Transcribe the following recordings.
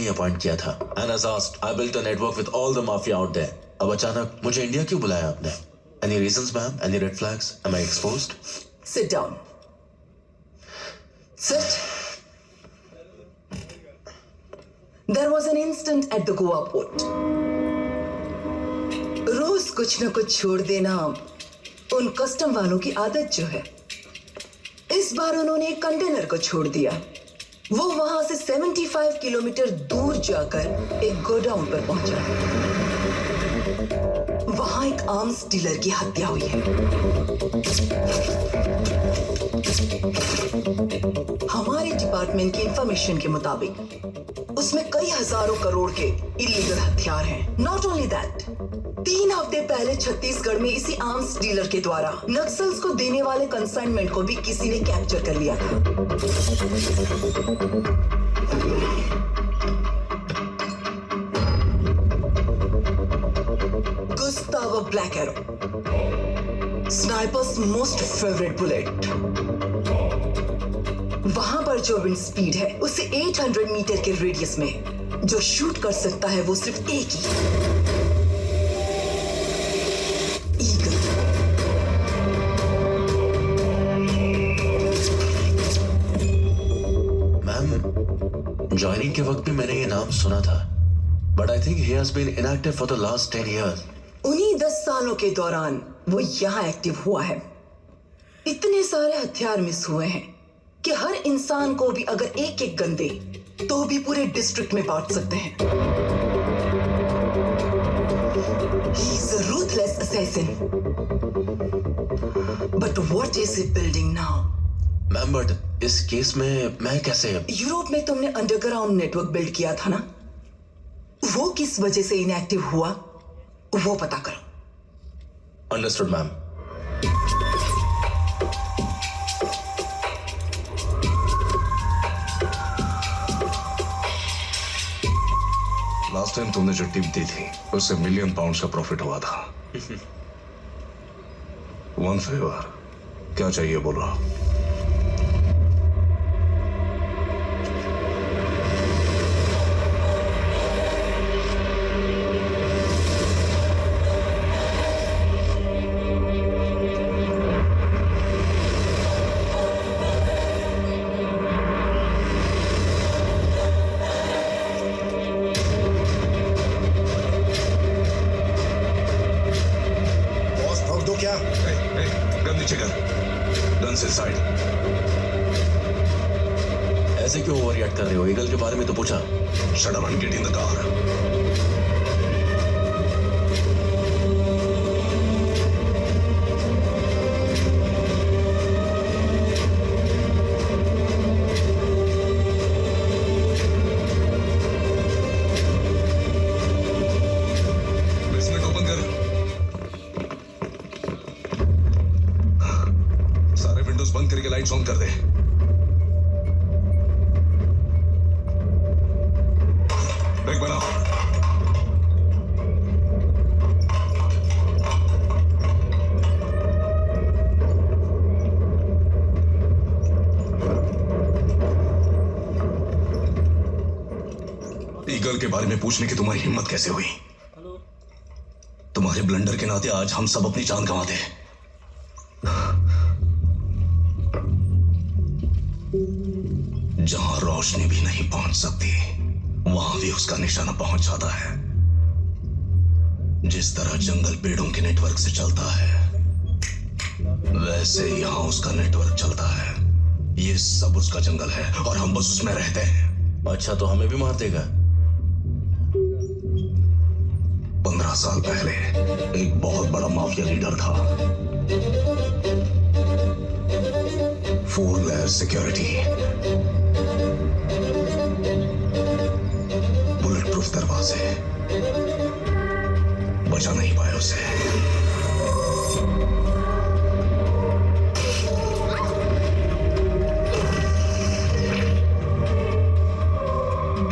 Appoint किया था। And as asked, I built a network with all the mafia out there. अब अचानक मुझे इंडिया क्यों बुलाया आपने? Any reasons, ma'am? Any red flags? Am I exposed? Sit down. Sit. There was an incident at the Goa port. रोज कुछ न कुछ छोड़ देना उन कस्टम वालों की आदत जो है। इस बार उन्होंने एक कंटेनर को छोड़ दिया। वो वहां से 75 किलोमीटर दूर जाकर एक गोडाउन पर पहुंचा। वहां एक आर्म्स डीलर की हत्या हुई है। हमारे डिपार्टमेंट की इंफॉर्मेशन के मुताबिक उसमें कई हजारों करोड़ के इलीगल हथियार हैं। नॉट ओनली दैट, 3 हफ्ते पहले छत्तीसगढ़ में इसी आर्म्स डीलर के द्वारा नक्सल्स को देने वाले कंसाइनमेंट को भी किसी ने कैप्चर कर लिया था। Gustavo black arrow, snipers most favourite bullet. वहां पर जो विंड स्पीड है उसे 800 मीटर के रेडियस में जो शूट कर सकता है वो सिर्फ एक ही, ईगल। मैम, ज्वाइनिंग के वक्त भी मैंने ये नाम सुना था, but I think he has been inactive for the last 10 years. उन्हीं 10 सालों के दौरान वो यहाँ एक्टिव हुआ है। इतने सारे हथियार मिस हुए हैं कि हर इंसान को भी अगर एक एक गन दे तो भी पूरे डिस्ट्रिक्ट में बांट सकते हैं। He is a ruthless assassin. But what is he building now? Ma'am, but इस केस में मैं कैसे? यूरोप में तुमने अंडरग्राउंड नेटवर्क बिल्ड किया था ना, वो किस वजह से इनएक्टिव हुआ वो पता करो। Understood ma'am. लास्ट टाइम तुमने जो टिप दी थी उससे £1 मिलियन का प्रॉफिट हुआ था। वन फेवर, क्या चाहिए बोलो। ऐसे क्यों ओवर रिएक्ट कर रहे हो? ईगल के बारे में तो पूछा। Shut up and get in the car. Basement open कर। सारे विंडोज बंद करके लाइट्स ऑन कर दे। ईगल के बारे में पूछने की तुम्हारी हिम्मत कैसे हुई? तुम्हारे ब्लंडर के नाते आज हम सब अपनी जान गंवाते हैं। जहां रोशनी भी नहीं पहुंच सकती वहां भी उसका निशाना पहुंच जाता है। जिस तरह जंगल पेड़ों के नेटवर्क से चलता है वैसे यहां उसका नेटवर्क चलता है। ये सब उसका जंगल है और हम बस उसमें रहते हैं। अच्छा, तो हमें भी मार देगा? 15 साल पहले एक बहुत बड़ा माफिया लीडर था। 4 लेयर सिक्योरिटी, बुलेट प्रूफ दरवाजे, बचा नहीं पाया उसे।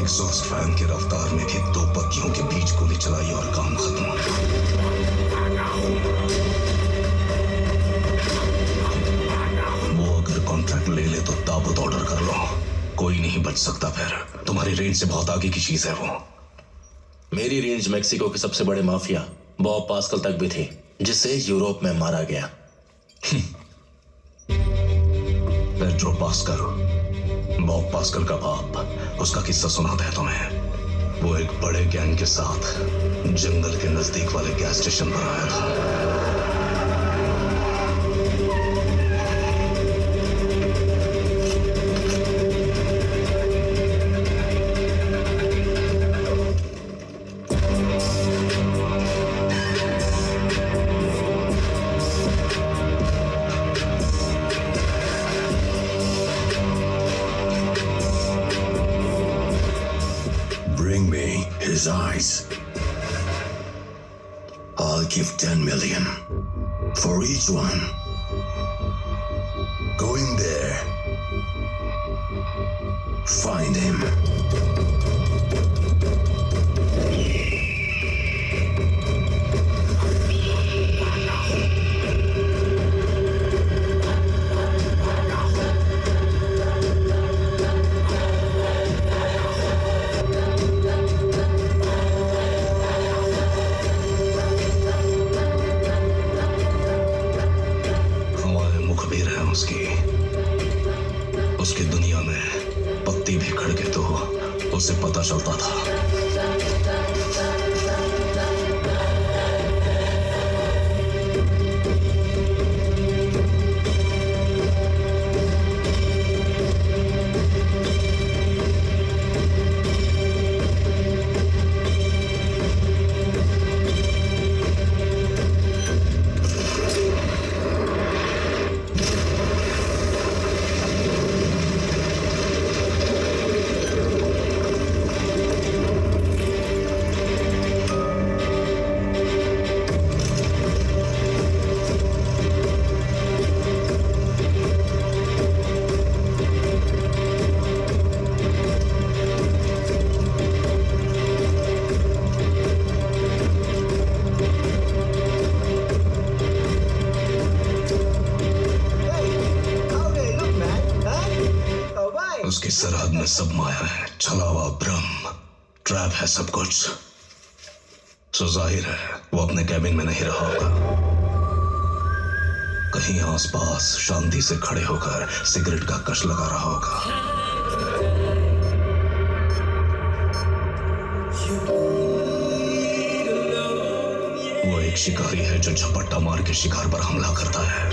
एग्जॉस्ट फैन की रफ्तार में भी 2 पत्तियों के बीच गोली चलाई और काम खत्म। वो अगर कॉन्ट्रैक्ट ले ले तो ताबूत ऑर्डर कर लो, कोई नहीं बच सकता। फिर तुम्हारी रेंज से बहुत आगे की चीज है वो। मेरी रेंज मेक्सिको के सबसे बड़े माफिया बॉब पास्कल तक भी थी, जिसे यूरोप में मारा गया। पेड्रो पास्कल, बॉब पास्कल का बाप, उसका किस्सा सुनाता है तुम्हें। वो एक बड़े गैंग के साथ जंगल के नजदीक वाले गैस स्टेशन पर आया था। Bring me his eyes. I'll give 10 million for each one. Go in there. Find him. उसकी दुनिया में पत्ती भी खड़के तो उसे पता चलता था। उसकी सरहद में सब माया है, छलावा, भ्रम, ट्रैप है सब कुछ। तो जाहिर है वो अपने कैबिन में नहीं रहा होगा, कहीं आसपास शांति से खड़े होकर सिगरेट का कश लगा रहा होगा। वो एक शिकारी है जो झपट्टा मार के शिकार पर हमला करता है।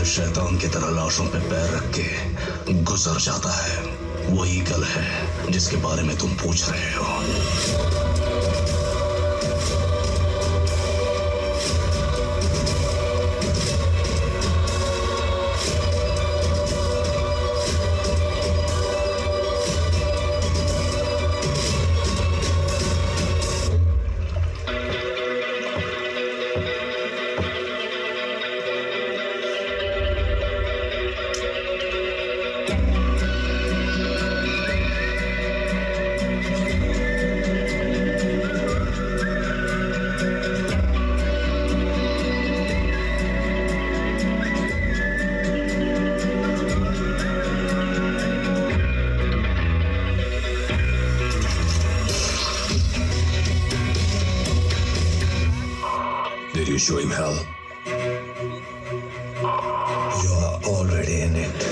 जो शैतान की तरह लाशों पे पैर रख के गुजर जाता है वो ईगल है जिसके बारे में तुम पूछ रहे हो। Did you show him hell? You are already in it.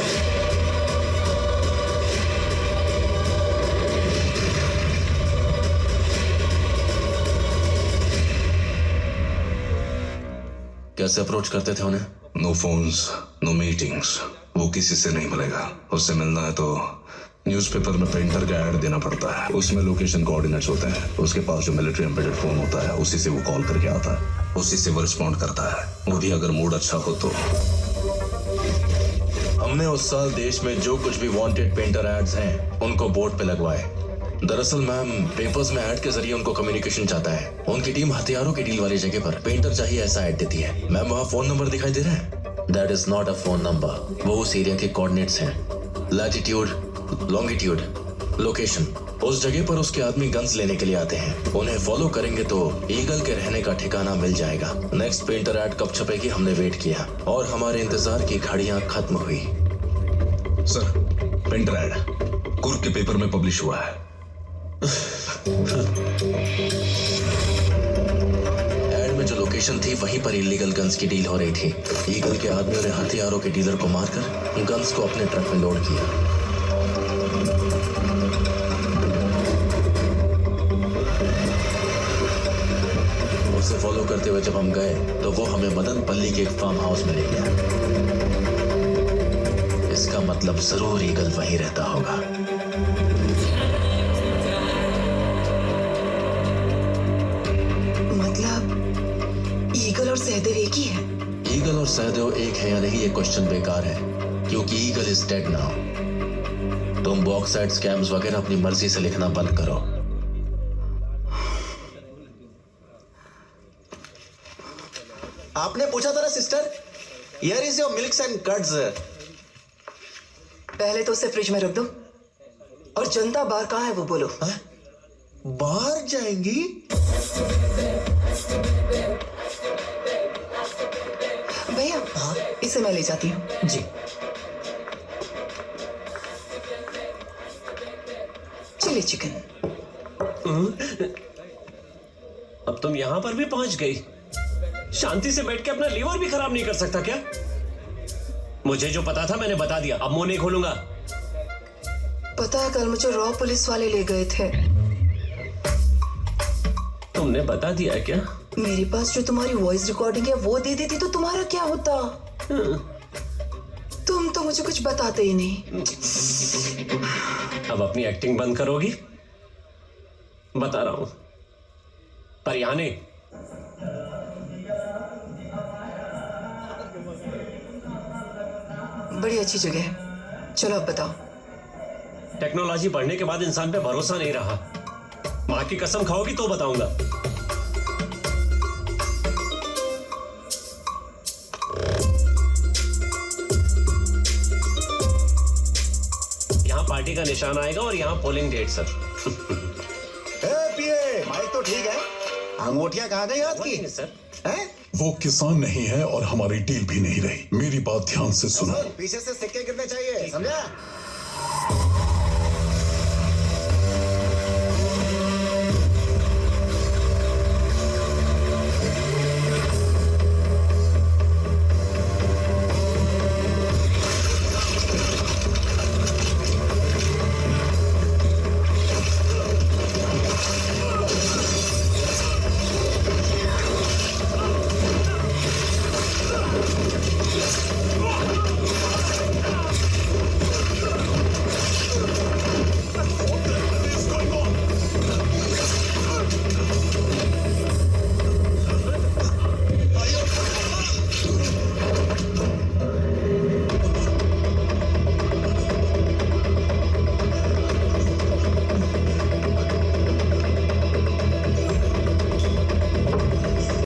कैसे अप्रोच करते थे उन्हें? No phones, no meetings. वो किसी से नहीं मिलेगा। उससे मिलना है तो न्यूज़पेपर में पेंटर का ऐड देना पड़ता है। उसमें लोकेशन कोऑर्डिनेट्स होते हैं। उसके पास जो मिलिट्री एम्बेडेड फोन होता है उसी से वो कॉल करके आता है, उसी से वो रिस्पॉन्ड करता है, वो भी अगर मूड अच्छा हो तो। हमने उस साल देश में जो कुछ भी वांटेड पेंटर एड्स हैं उनको बोर्ड पे लगवाए। दरअसल मैम, पेपर्स में ऐड के जरिए उनको कम्युनिकेशन चाहता है। उनकी टीम हथियारों की डील वाली जगह पर पेंटर चाहिए ऐसा ऐड देती है। मैम, वहाँ फोन नंबर दिखाई दे रहा है? That is not a phone number, वो उस एरिया के कोऑर्डिनेट्स हैं। Latitude, longitude, location. उस जगह पर उसके आदमी गन्स लेने के लिए आते हैं। उन्हें फॉलो करेंगे तो ईगल के रहने का ठिकाना मिल जाएगा। नेक्स्ट पेंटर ऐड कब छपेगी हमने वेट किया और हमारे इंतजार की घड़ियां खत्म हुई। सर, पेंटर ऐड कुर्क के पेपर में पब्लिश हुआ है। ऐड में जो लोकेशन थी वहीं पर इलीगल गन्स की डील हो रही थी। ईगल के आदमियों ने हथियारों के डीलर को मारकर गन्स को अपने ट्रक में लोड किया। उसे फॉलो करते हुए जब हम गए तो वो हमें मदन पल्ली के एक फार्म हाउस में ले गया। इसका मतलब जरूर ईगल वहीं रहता होगा। मतलब ईगल और सहदेव एक ही है? ईगल और सहदेव एक है या नहीं ये क्वेश्चन बेकार है, क्योंकि ईगल इज डेड नाउ। तुम बॉक्साइड स्कैम्स वगैरह अपनी मर्जी से लिखना बंद करो। आपने पूछा था ना sister, here is your milks and curds. पहले तो उसे फ्रिज में रख दो। और जनता बाहर कहाँ है वो बोलो। हाँ? बाहर जाएंगी? भैया, हाँ? इसे मैं ले जाती हूँ। जी। Chilli chicken. अब तुम यहां पर भी पहुंच गई। शांति से बैठ के अपना लीवर भी खराब नहीं कर सकता क्या? मुझे जो पता था मैंने बता दिया, अब मुंह नहीं खोलूंगा। पता है, कल मुझे रॉ पुलिस वाले ले गए थे। तुमने बता दिया क्या? मेरे पास जो तुम्हारी वॉइस रिकॉर्डिंग है वो दे देती तो तुम्हारा क्या होता? तुम तो मुझे कुछ बताते ही नहीं। अब अपनी एक्टिंग बंद करोगी? बता रहा हूं, पर यहां नहीं। बड़ी अच्छी जगह है, चलो अब बताओ। टेक्नोलॉजी बढ़ने के बाद इंसान पे भरोसा नहीं रहा। मां की कसम खाओगी तो बताऊंगा। यहां पार्टी का निशान आएगा और यहां पोलिंग डेट सर। पीए, माइक तो ठीक है, अंगूठियां कहाँ गई आपकी? सर हैं? वो किसान नहीं है और हमारी डील भी नहीं रही। मेरी बात ध्यान से सुनो। पीछे से सिक्के गिरने चाहिए, समझा?